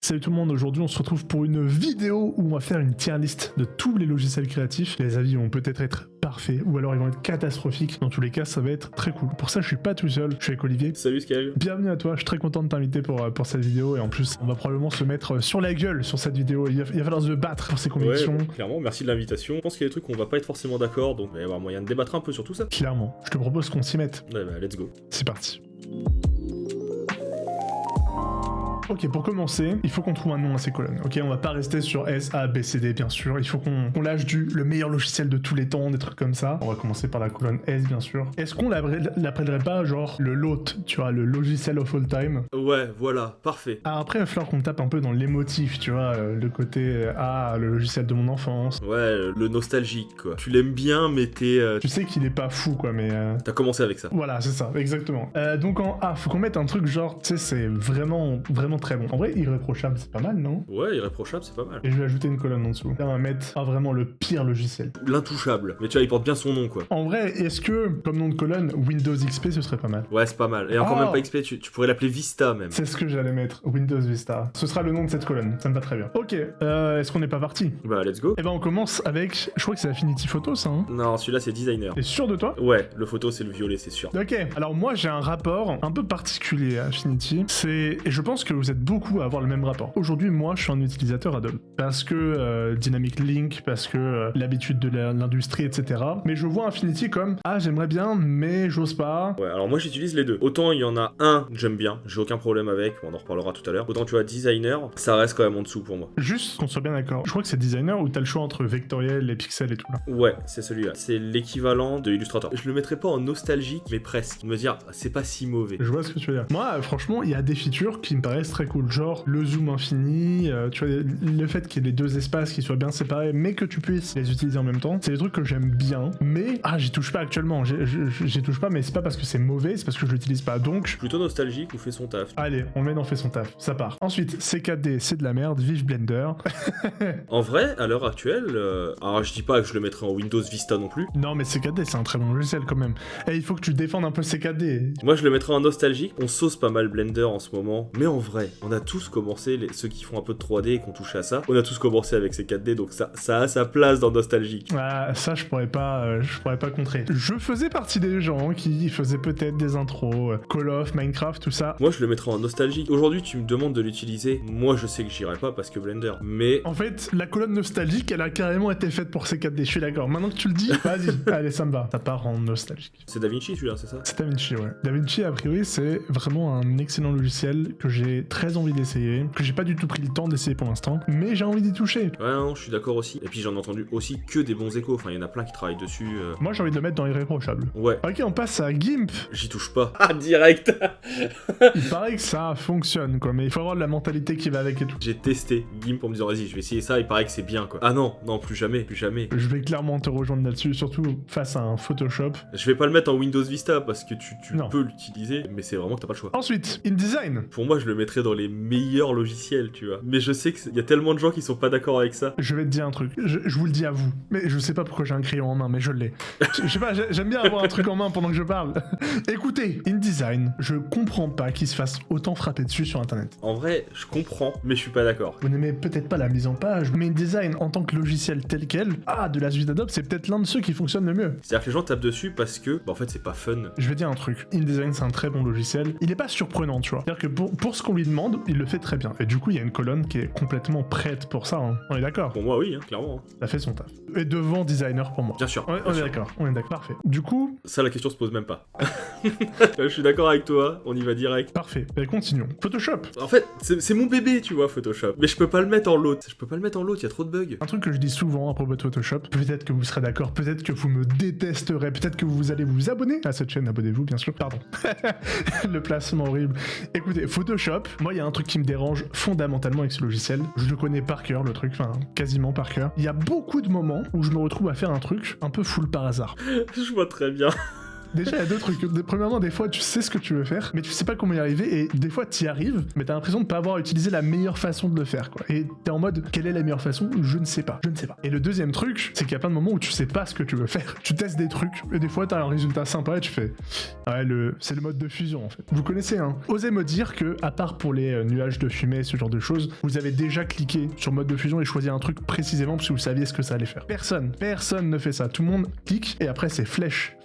Salut tout le monde, aujourd'hui on se retrouve pour une vidéo où on va faire une tier list de tous les logiciels créatifs. Les avis vont peut-être être parfaits ou alors ils vont être catastrophiques. Dans tous les cas, ça va être très cool. Pour ça, je suis pas tout seul, je suis avec Olivier. Salut Scal. Bienvenue à toi, je suis très content de t'inviter pour cette vidéo et en plus, on va probablement se mettre sur la gueule sur cette vidéo. Il va falloir se battre pour ses convictions. Ouais, clairement, merci de l'invitation. Je pense qu'il y a des trucs où on va pas être forcément d'accord, donc il va y avoir moyen de débattre un peu sur tout ça. Clairement, je te propose qu'on s'y mette. Ouais, bah, let's go. C'est parti. Ok, pour commencer, il faut qu'on trouve un nom à ces colonnes. Ok, on va pas rester sur S, A, B, C, D, bien sûr. Il faut qu'on lâche le meilleur logiciel de tous les temps, des trucs comme ça. On va commencer par la colonne S, bien sûr. Est-ce qu'on l'appellerait pas genre le LOT, tu vois, le logiciel of all time? Ouais, voilà, parfait. Alors après, il va falloir qu'on tape un peu dans l'émotif, tu vois, le côté le logiciel de mon enfance. Ouais, le nostalgique, quoi. Tu l'aimes bien, mais t'es... Tu sais qu'il est pas fou, quoi, mais... T'as commencé avec ça. Voilà, c'est ça, exactement. Donc en A, faut qu'on mette un truc genre, tu sais, c'est vraiment très bon. En vrai, irréprochable, c'est pas mal, non? Ouais, irréprochable, c'est pas mal. Et je vais ajouter une colonne en dessous. Là, on va mettre vraiment le pire logiciel. L'intouchable. Mais tu vois, il porte bien son nom, quoi. En vrai, est-ce que, comme nom de colonne, Windows XP, ce serait pas mal? Ouais, c'est pas mal. Et encore même pas XP, tu pourrais l'appeler Vista, même. C'est ce que j'allais mettre, Windows Vista. Ce sera le nom de cette colonne, ça me va très bien. Ok, est-ce qu'on n'est pas parti? Bah, let's go. Eh ben, on commence avec, je crois que c'est Affinity Photo, ça, hein? Non, celui-là, c'est Designer. T'es sûr de toi? Ouais, le photo, c'est le violet, c'est sûr. Ok, alors moi j'ai un rapport un peu particulier à Affinity, et je pense que vous êtes beaucoup à avoir le même rapport. Aujourd'hui, moi je suis un utilisateur Adobe, parce que Dynamic Link, parce que l'habitude de l'industrie, etc. Mais je vois Affinity comme, j'aimerais bien, mais j'ose pas. Ouais, alors moi j'utilise les deux. Autant il y en a un, j'aime bien, j'ai aucun problème avec, on en reparlera tout à l'heure. Autant tu vois, Designer, ça reste quand même en dessous pour moi. Juste qu'on soit bien d'accord, je crois que c'est Designer où t'as le choix entre vectoriel et pixel et tout là. Ouais, c'est celui-là. C'est l'équivalent de Illustrator. Je le mettrais pas en nostalgique, mais presque. Me dire, c'est pas si mauvais. Je vois ce que tu veux dire. Moi, franchement, il y a des features qui me paraissent très cool, genre le zoom infini, tu vois, le fait qu'il y ait les deux espaces qui soient bien séparés, mais que tu puisses les utiliser en même temps, c'est des trucs que j'aime bien, mais j'y touche pas actuellement. J'y touche pas, mais c'est pas parce que c'est mauvais, c'est parce que je l'utilise pas. Donc, plutôt nostalgique ou fait son taf. Allez, on le met dans fait son taf, ça part. Ensuite, C4D, c'est de la merde, vive Blender. En vrai, à l'heure actuelle, alors je dis pas que je le mettrais en Windows Vista non plus. Non, mais C4D, c'est un très bon logiciel quand même. Et il faut que tu défendes un peu C4D. Moi, je le mettrais en nostalgique. On sauce pas mal Blender en ce moment, mais en vrai, on a tous commencé, ceux qui font un peu de 3D et qui ont touché à ça, on a tous commencé avec C4D, donc ça a sa place dans nostalgique. Ça, je pourrais pas contrer. Je faisais partie des gens qui faisaient peut-être des intros, Call of, Minecraft, tout ça. Moi, je le mettrais en nostalgique. Aujourd'hui, tu me demandes de l'utiliser. Moi, je sais que j'irai pas parce que Blender. Mais en fait, la colonne nostalgique, elle a carrément été faite pour C4D. Je suis d'accord. Maintenant que tu le dis, vas-y. Allez, ça me va. Ça part en nostalgique. C'est DaVinci celui-là, c'est ça? C'est DaVinci, ouais. DaVinci, a priori, c'est vraiment un excellent logiciel que j'ai très envie d'essayer, que j'ai pas du tout pris le temps d'essayer pour l'instant, mais j'ai envie d'y toucher. Ouais, non, je suis d'accord aussi. Et puis j'en ai entendu aussi que des bons échos. Enfin, il y en a plein qui travaillent dessus. Moi, j'ai envie de le mettre dans irréprochable. Ouais. Ok, on passe à GIMP. J'y touche pas. Direct. Il paraît que ça fonctionne, quoi, mais il faut avoir de la mentalité qui va avec et tout. J'ai testé GIMP en me disant, vas-y, je vais essayer ça. Il paraît que c'est bien, quoi. Ah non, plus jamais. Je vais clairement te rejoindre là-dessus, surtout face à un Photoshop. Je vais pas le mettre en Windows Vista parce que tu peux l'utiliser, mais c'est vraiment que t'as pas le choix. Ensuite, InDesign. Pour moi, je le mettrais dans les meilleurs logiciels, tu vois. Mais je sais qu'il y a tellement de gens qui sont pas d'accord avec ça. Je vais te dire un truc, je vous le dis à vous, mais je sais pas pourquoi j'ai un crayon en main, mais je l'ai. Je sais pas, j'aime bien avoir un truc en main pendant que je parle. Écoutez, InDesign, je comprends pas qu'il se fasse autant frapper dessus sur internet. En vrai, je comprends, mais je suis pas d'accord. Vous n'aimez peut-être pas la mise en page, mais InDesign en tant que logiciel tel quel, de la suite Adobe, c'est peut-être l'un de ceux qui fonctionne le mieux. C'est-à-dire que les gens tapent dessus parce que, en fait, c'est pas fun. Je vais dire un truc, InDesign c'est un très bon logiciel, il est pas surprenant, tu vois. C'est-à-dire que pour ce qu'on lui demande, il le fait très bien. Et du coup, il y a une colonne qui est complètement prête pour ça, hein. On est d'accord? Pour moi, oui, clairement. Ça fait son taf. Et devant Designer pour moi. Bien sûr. On est d'accord, parfait. Du coup... Ça, la question se pose même pas. Je suis d'accord avec toi, on y va direct. Parfait, et continuons. Photoshop. En fait, c'est mon bébé, tu vois, Photoshop. Mais je peux pas le mettre en l'autre. Il y a trop de bugs. Un truc que je dis souvent à propos de Photoshop, peut-être que vous serez d'accord, peut-être que vous me détesterez, peut-être que vous allez vous abonner à cette chaîne, abonnez-vous bien sûr, pardon. Le placement horrible. Écoutez, Photoshop, moi il y a un truc qui me dérange fondamentalement avec ce logiciel, je le connais par cœur le truc, enfin quasiment par cœur. Il y a beaucoup de moments où je me retrouve à faire un truc un peu full par hasard. Je vois très bien. Déjà, il y a deux trucs. Premièrement, des fois, tu sais ce que tu veux faire, mais tu sais pas comment y arriver, et des fois, tu y arrives, mais t'as l'impression de pas avoir utilisé la meilleure façon de le faire, quoi. Et t'es en mode, quelle est la meilleure façon? Je ne sais pas. Je ne sais pas. Et le deuxième truc, c'est qu'il y a plein de moments où tu sais pas ce que tu veux faire. Tu testes des trucs, et des fois, t'as un résultat sympa, et tu fais, ouais, c'est le mode de fusion, en fait. Vous connaissez, hein. Osez me dire que, à part pour les nuages de fumée, ce genre de choses, vous avez déjà cliqué sur mode de fusion et choisi un truc précisément parce que vous saviez ce que ça allait faire. Personne ne fait ça. Tout le monde clique, et après, c'est flèche,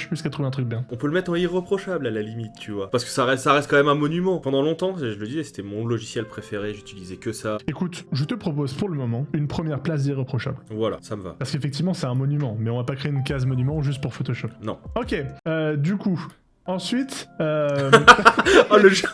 jusqu'à trouver un truc bien. On peut le mettre en irréprochable à la limite, tu vois. Parce que ça reste quand même un monument. Pendant longtemps, je le disais, c'était mon logiciel préféré, j'utilisais que ça. Écoute, je te propose pour le moment une première place d'irréprochable. Voilà, ça me va. Parce qu'effectivement, c'est un monument, mais on va pas créer une case monument juste pour Photoshop. Non. Ok, du coup, ensuite... Oh, le jeu.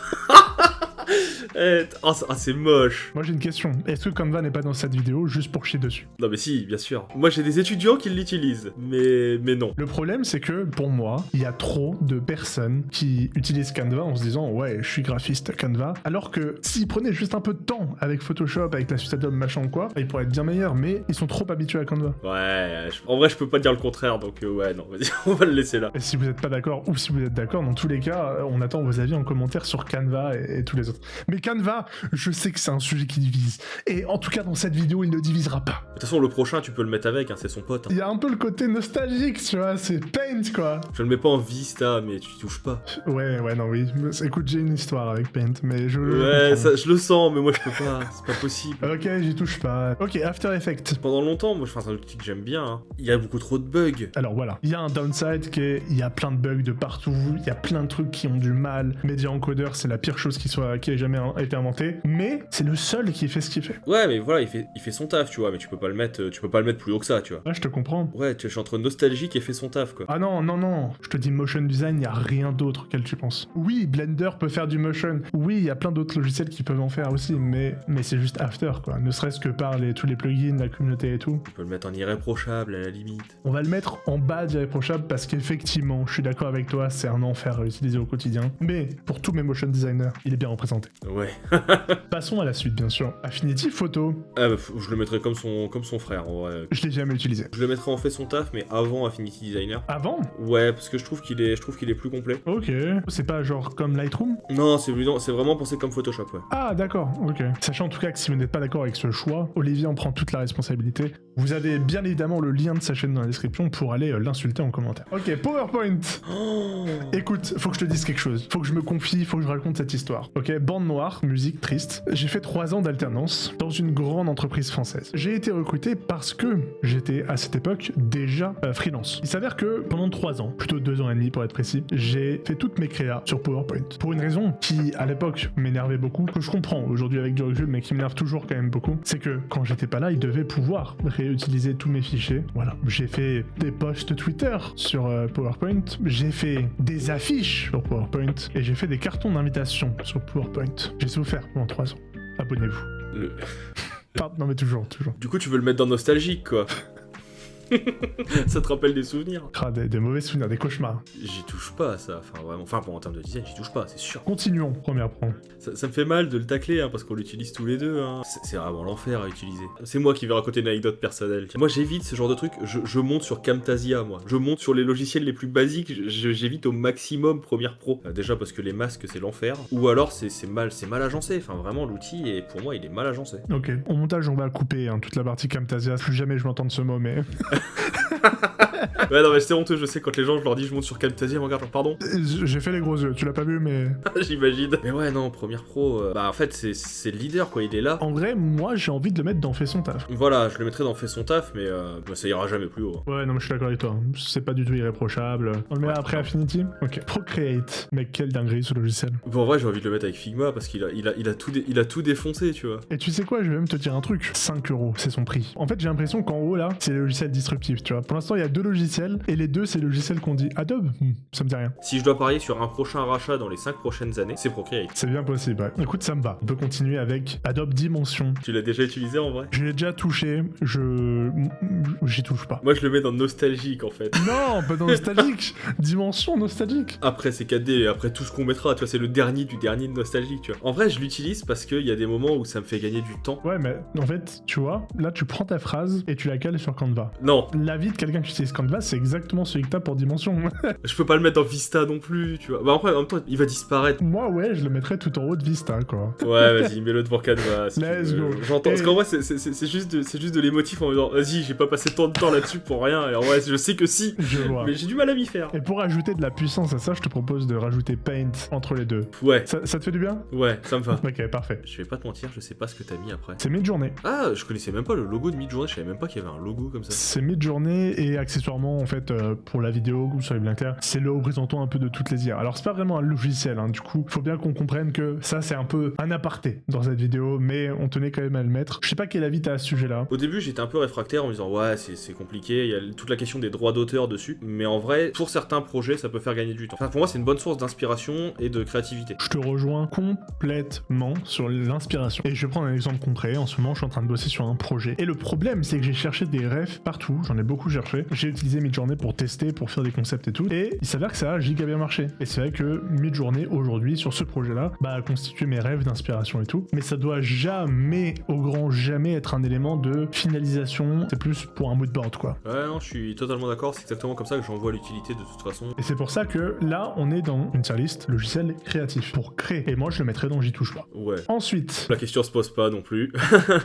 Oh, c'est moche. Moi j'ai une question. Est-ce que Canva n'est pas dans cette vidéo juste pour chier dessus? Non mais si, bien sûr. Moi j'ai des étudiants qui l'utilisent, mais non. Le problème c'est que pour moi, il y a trop de personnes qui utilisent Canva en se disant ouais, je suis graphiste Canva, alors que s'ils prenaient juste un peu de temps avec Photoshop, avec la suite Adobe machin ou quoi, ils pourraient être bien meilleurs, mais ils sont trop habitués à Canva. Ouais, en vrai je peux pas dire le contraire, donc ouais non, vas-y, on va le laisser là. Et si vous êtes pas d'accord ou si vous êtes d'accord, dans tous les cas, on attend vos avis en commentaire sur Canva et tous les autres. Mais Canva, je sais que c'est un sujet qui divise. Et en tout cas, dans cette vidéo, il ne divisera pas. De toute façon, le prochain, tu peux le mettre avec, hein, c'est son pote. Hein. Il y a un peu le côté nostalgique, tu vois, c'est Paint, quoi. Je le mets pas en Vista, mais tu touches pas. Ouais, non, oui. Écoute, j'ai une histoire avec Paint, mais je... Ouais, ça, je le sens, mais moi, je peux pas. C'est pas possible. Ok, j'y touche pas. Ok, After Effects. Pendant longtemps, moi, c'est un outil que j'aime bien. Hein. Il y a beaucoup trop de bugs. Alors voilà, il y a un downside qui est, il y a plein de bugs de partout, il y a plein de trucs qui ont du mal. Media Encoder, c'est la pire chose qui ait jamais été inventée, mais c'est le seul qui fait ce qu'il fait. Ouais, mais voilà, il fait son taf, tu vois, mais tu peux pas le mettre plus haut que ça, tu vois. Ouais, je te comprends. Ouais, je suis entre nostalgique et fait son taf, quoi. Ah non, je te dis motion design, il y a rien d'autre auquel tu penses. Oui, Blender peut faire du motion. Oui, il y a plein d'autres logiciels qui peuvent en faire aussi, mais c'est juste After, quoi. Ne serait-ce que par tous les plugins, la communauté et tout. Tu peux le mettre en irréprochable, à la limite. On va le mettre en bas d'irréprochable parce qu'effectivement, je suis d'accord avec toi, c'est un enfer à utiliser au quotidien. Mais pour tous mes motion designers, il est bien représenté. Ouais. Passons à la suite, bien sûr. Affinity Photo. Ah bah, je le mettrais comme son frère, en vrai. Je l'ai jamais utilisé. Je le mettrais en fait son taf, mais avant Affinity Designer. Avant? Ouais, parce que je trouve qu'il est plus complet. Ok. C'est pas genre comme Lightroom? Non, c'est vraiment pensé comme Photoshop, ouais. Ah, d'accord, ok. Sachant en tout cas que si vous n'êtes pas d'accord avec ce choix, Olivier en prend toute la responsabilité. Vous avez bien évidemment le lien de sa chaîne dans la description pour aller l'insulter en commentaire. Ok, PowerPoint. Oh. Écoute, faut que je te dise quelque chose. Faut que je me confie, faut que je raconte cette histoire. Ok, bande noire, musique triste. J'ai fait 3 ans d'alternance dans une grande entreprise française. J'ai été recruté parce que j'étais à cette époque déjà freelance. Il s'avère que pendant 3 ans, plutôt 2 ans et demi pour être précis, j'ai fait toutes mes créas sur PowerPoint. Pour une raison qui à l'époque m'énervait beaucoup, que je comprends aujourd'hui avec du recul, mais qui m'énerve toujours quand même beaucoup, c'est que quand j'étais pas là, ils devaient pouvoir réutiliser tous mes fichiers. Voilà, j'ai fait des posts Twitter sur PowerPoint, j'ai fait des affiches sur PowerPoint et j'ai fait des cartons d'invitation sur PowerPoint. J'ai souffert pendant 3 ans. Abonnez-vous. Pardon, non mais toujours. Du coup, tu veux le mettre dans nostalgique, quoi. Ça te rappelle des souvenirs. Ah, des mauvais souvenirs, des cauchemars. J'y touche pas, ça. Enfin, vraiment. Enfin, bon, en termes de design, j'y touche pas, c'est sûr. Continuons, premier point. Ça me fait mal de le tacler, hein, parce qu'on l'utilise tous les deux. Hein. C'est vraiment l'enfer à utiliser. C'est moi qui vais raconter une anecdote personnelle. Moi, j'évite ce genre de truc. Je monte sur Camtasia, moi. Je monte sur les logiciels les plus basiques. J'évite au maximum Premiere Pro. Déjà parce que les masques, c'est l'enfer. Ou alors, c'est mal agencé. Enfin, vraiment, l'outil, et pour moi, il est mal agencé. Ok. Au montage, on va couper toute la partie Camtasia. Plus jamais je m'entends de ce mot, mais... Ouais, non, mais c'est honteux, je sais, quand les gens, je leur dis je monte sur Camtasia, ils me regardent genre, pardon. J'ai fait les gros yeux, tu l'as pas vu, mais... J'imagine. Mais ouais, non, Premiere Pro, bah en fait, c'est le leader, quoi, il est là. En vrai, moi, j'ai envie de le mettre dans Fait son taf. Voilà, je le mettrais dans Fait son taf, mais bah, ça ira jamais plus haut. Ouais, non, mais je suis d'accord avec toi. C'est pas du tout irréprochable. On le met après Affinity? Ok. Procreate. Mais quelle dinguerie ce logiciel. Bon, en vrai, j'ai envie de le mettre avec Figma, parce qu'il a tout défoncé, tu vois. Et tu sais quoi, je vais même te dire un truc. 5 €, c'est son prix. En fait, j'ai l'impression qu'en haut, là, c'est les logiciels disruptifs, tu vois. Pour l'instant, il y a 2 logiciels, et les 2, c'est les logiciels qu'on dit Adobe. Ça me dit rien. Si je dois parier sur un prochain rachat dans les 5 prochaines années, c'est Procreate. C'est bien possible, ouais. Écoute, ça me va. On peut continuer avec Adobe Dimension. Tu l'as déjà utilisé, en vrai? Je l'ai déjà touché, j'y touche pas. Moi, je le mets dans nostalgique, en fait. Non, pas dans nostalgique. Dimension nostalgique. Après, c'est 4D, après tout ce qu'on mettra, tu vois, c'est le dernier du dernier de nostalgique, tu vois. En vrai, je l'utilise parce qu'il y a des moments où ça me fait gagner du temps. Ouais, mais en fait, tu vois, là, tu prends ta phrase et tu la cales sur Canva. Non. La vie de quelqu'un qui utilise Canva, c'est exactement celui que t'as pour Dimension. Je peux pas le mettre dans Vista non plus, tu vois. Bah après, en même temps, il va disparaître. Moi, ouais, je le mettrais tout en haut de Vista, quoi. Ouais, vas-y, mets-le devant Canva. Si Let's go. J'entends. Parce Et- qu'en vrai, c'est juste de l'émotif en me disant, vas-y, j'ai pas passé tant de temps là-dessus pour rien. Et en vrai, je sais que si. Je vois. Mais j'ai du mal à m'y faire. Et pour ajouter de la puissance à ça, je te propose de rajouter Paint entre les deux. Ouais, Ça te fait du bien? ouais, ça me va. Ok, parfait. Je vais pas te mentir, je sais pas ce que t'as mis après. C'est Midjourney. Ah, je connaissais même pas le logo de Midjourney, je savais même pas qu'il y avait un logo comme ça. C'est Midjourney et accessoirement, en fait, pour la vidéo, que vous soyez bien clair, c'est le représentant un peu de toutes les IA. Alors, c'est pas vraiment un logiciel, hein, du coup, faut bien qu'on comprenne que ça, c'est un peu un aparté dans cette vidéo, mais on tenait quand même à le mettre. Je sais pas quel avis t'as à ce sujet-là. Au début, j'étais un peu réfractaire en me disant, ouais, c'est compliqué, il y a toute la question des droits d'auteur dessus. Mais en vrai, pour certains projets, ça peut faire gagner du temps. Enfin, pour moi, c'est une bonne source d'inspiration et de créativité. Je te rejoins complètement sur l'inspiration. Et je vais prendre un exemple concret. En ce moment, je suis en train de bosser sur un projet. Et le problème, c'est que j'ai cherché des refs partout. J'en ai beaucoup cherché. J'ai utilisé Midjourney pour tester, pour faire des concepts et tout. Et il s'avère que ça a giga bien marché. Et c'est vrai que Midjourney, aujourd'hui, sur ce projet-là, a constitué mes rêves d'inspiration et tout. Mais ça doit jamais, au grand jamais, être un élément de finalisation. C'est plus pour un mood board, quoi. Ouais, non, je suis totalement d'accord, c'est exactement comme ça que j'en vois l'utilité de toute façon. Et c'est pour ça que là, on est dans une tier list logiciel créatif pour créer. Et moi, je le mettrais dans J'y touche pas. Ouais. Ensuite, La question se pose pas non plus.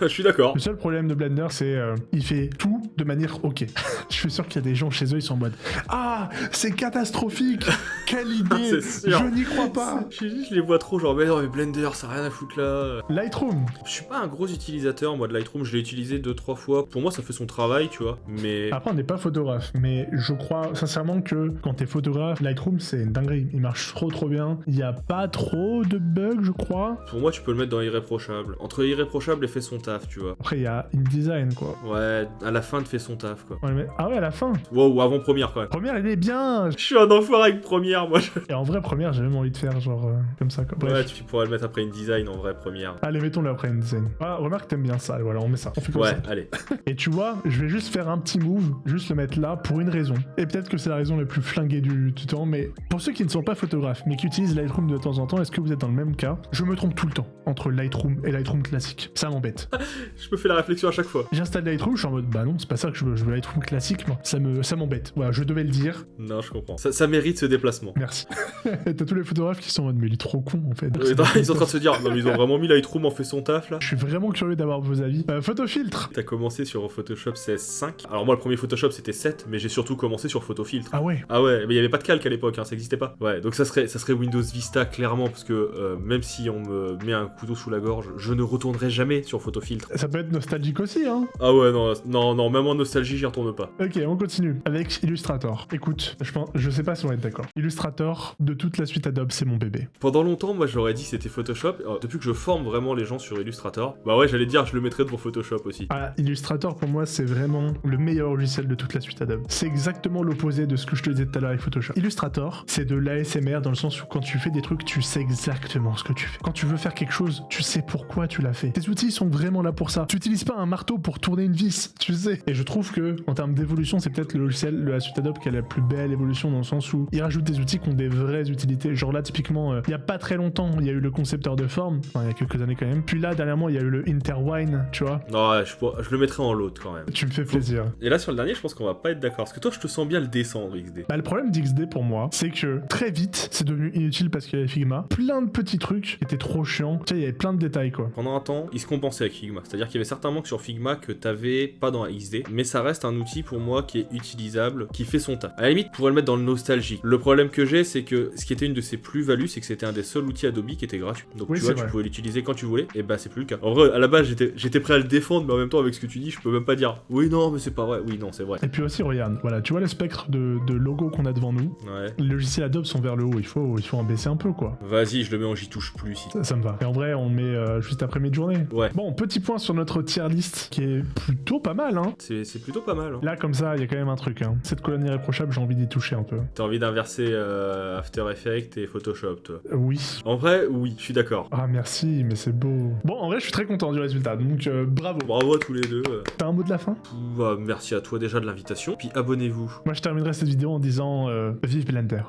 Je suis d'accord. le seul problème de Blender, c'est il fait tout de manière ok. Je suis sûr qu'il y a des gens chez eux, ils sont en mode ah, c'est catastrophique, quelle idée, C'est sûr. je n'y crois pas. Je les vois trop, genre, mais non, mais Blender, ça a rien à foutre là. Lightroom, Je suis pas un gros utilisateur, moi, de Lightroom, je l'ai utilisé 2-3 fois. Pour moi, ça fait son travail, tu vois. Mais. après on n'est pas photographe, mais je crois sincèrement que quand t'es photographe, Lightroom c'est une dinguerie, il marche trop bien. Il n'y a pas trop de bugs, je crois. Pour moi, tu peux le mettre dans irréprochable. Entre irréprochable et fait son taf, tu vois. Après il y a InDesign quoi. Ouais, à la fin de fait son taf, quoi. On le met- Ah ouais, à la fin. Wow, ou avant première, quand même. Première, elle est bien. Je suis un enfoiré avec première, moi. Et en vrai, première, j'ai même envie de faire genre comme ça. Quoi. Bref. Ouais, tu pourrais le mettre après InDesign en vrai première. Allez, mettons-le après InDesign. Ah, remarque, t'aimes bien ça. Voilà, on met ça. On fait comme Ouais, ça. allez. Et tu vois, je vais juste faire un petit move, juste le mettre là pour une raison. Et peut-être que c'est la raison la plus flinguée du temps, mais pour ceux qui ne sont pas photographes, mais qui utilisent Lightroom de temps en temps, est-ce que vous êtes dans le même cas? Je me trompe tout le temps entre Lightroom et Lightroom classique. Ça m'embête. Je me fais la réflexion à chaque fois. J'installe Lightroom, je suis en mode bah non, c'est pas ça que je veux Lightroom classique, moi. Ça m'embête. Voilà, je devais le dire. Non, je comprends. Ça mérite ce déplacement. Merci. T'as tous les photographes qui sont en mode mais il est trop con en fait. Ils sont en train de se dire, non, mais ils ont vraiment mis Lightroom en fait son taf là. Je suis vraiment curieux d'avoir vos avis. Photofiltre. T'as commencé sur Photoshop CS5. Alors moi le premier Photoshop c'était 7, mais j'ai surtout commencé sur Photofiltre. Ah ouais. Ah ouais, mais il y avait pas de calque à l'époque, hein, ça existait pas. Ouais, donc ça serait Windows Vista clairement, parce que même si on me met un couteau sous la gorge, je ne retournerai jamais sur Photofiltre. Ça peut être nostalgique aussi, hein. Ah ouais, non, même en nostalgie j'y retourne pas. Ok, on continue avec Illustrator. Écoute, je sais pas si on va être d'accord. Illustrator, de toute la suite Adobe, c'est mon bébé. Pendant longtemps, moi j'aurais dit que c'était Photoshop. Alors, depuis que je forme vraiment les gens sur Illustrator, bah ouais, j'allais dire je le mettrais devant Photoshop aussi. Ah, Illustrator pour moi c'est vraiment le meilleur logiciel de toute la suite Adobe. C'est exactement l'opposé de ce que je te disais tout à l'heure avec Photoshop. Illustrator, c'est de l'ASMR dans le sens où quand tu fais des trucs, tu sais exactement ce que tu fais. Quand tu veux faire quelque chose, tu sais pourquoi tu l'as fait. Tes outils sont vraiment là pour ça. Tu utilises pas un marteau pour tourner une vis, tu sais. Et je trouve que en termes d'évolution, c'est peut-être le logiciel de la suite Adobe qui a la plus belle évolution dans le sens où il rajoute des outils qui ont des vraies utilités. Genre là, typiquement, il y a pas très longtemps, il y a eu le concepteur de forme, enfin il y a quelques années quand même. Puis là, dernièrement, il y a eu le Interwine, tu vois. Non, ouais, je le mettrais en l'autre quand même. Tu me fais plaisir. Et là sur le dernier, je pense qu'on va pas être d'accord. Parce que toi, je te sens bien le descendre, XD. Bah, le problème d'XD pour moi, c'est que très vite, c'est devenu inutile parce qu'il y avait Figma. Plein de petits trucs qui étaient trop chiants. Tu sais, il y avait plein de détails quoi. Pendant un temps, il se compensait avec Figma. C'est-à-dire qu'il y avait certains manques sur Figma que t'avais pas dans XD. Mais ça reste un outil pour moi qui est utilisable, qui fait son taf. À la limite, je pourrais le mettre dans le nostalgie. Le problème que j'ai, c'est que ce qui était une de ses plus-values, c'est que c'était un des seuls outils Adobe qui était gratuit. Donc Oui, tu vois, c'est tu vrai. pouvais l'utiliser quand tu voulais. Et bah c'est plus le cas. En vrai, à la base, j'étais prêt à le défendre, mais en même temps, avec ce que tu dis, je peux même pas dire oui, non, mais c'est pas vrai. Oui, non, c'est vrai. Et puis aussi, regarde, voilà, tu vois le spectre de logos qu'on a devant nous. Ouais. Les logiciels Adobe sont vers le haut, il faut en baisser un peu quoi. Vas-y, je le mets en j'y touche plus ici. Ça me va. Et en vrai, on le met juste après Midjourney. Ouais. Bon, petit point sur notre tier list qui est plutôt pas mal, hein. C'est plutôt pas mal. Hein. Là, comme ça, il y a quand même un truc, hein. Cette colonne irréprochable, j'ai envie d'y toucher un peu. T'as envie d'inverser After Effects et Photoshop, toi. Oui. En vrai, oui, je suis d'accord. Ah, merci, mais c'est beau. Bon, en vrai, je suis très content du résultat, donc bravo. Bravo à tous les deux. T'as un mot de la fin? Bah, merci à toi déjà de l'invitation. Puis abonnez-vous. Moi, je terminerai cette vidéo en disant vive Blender.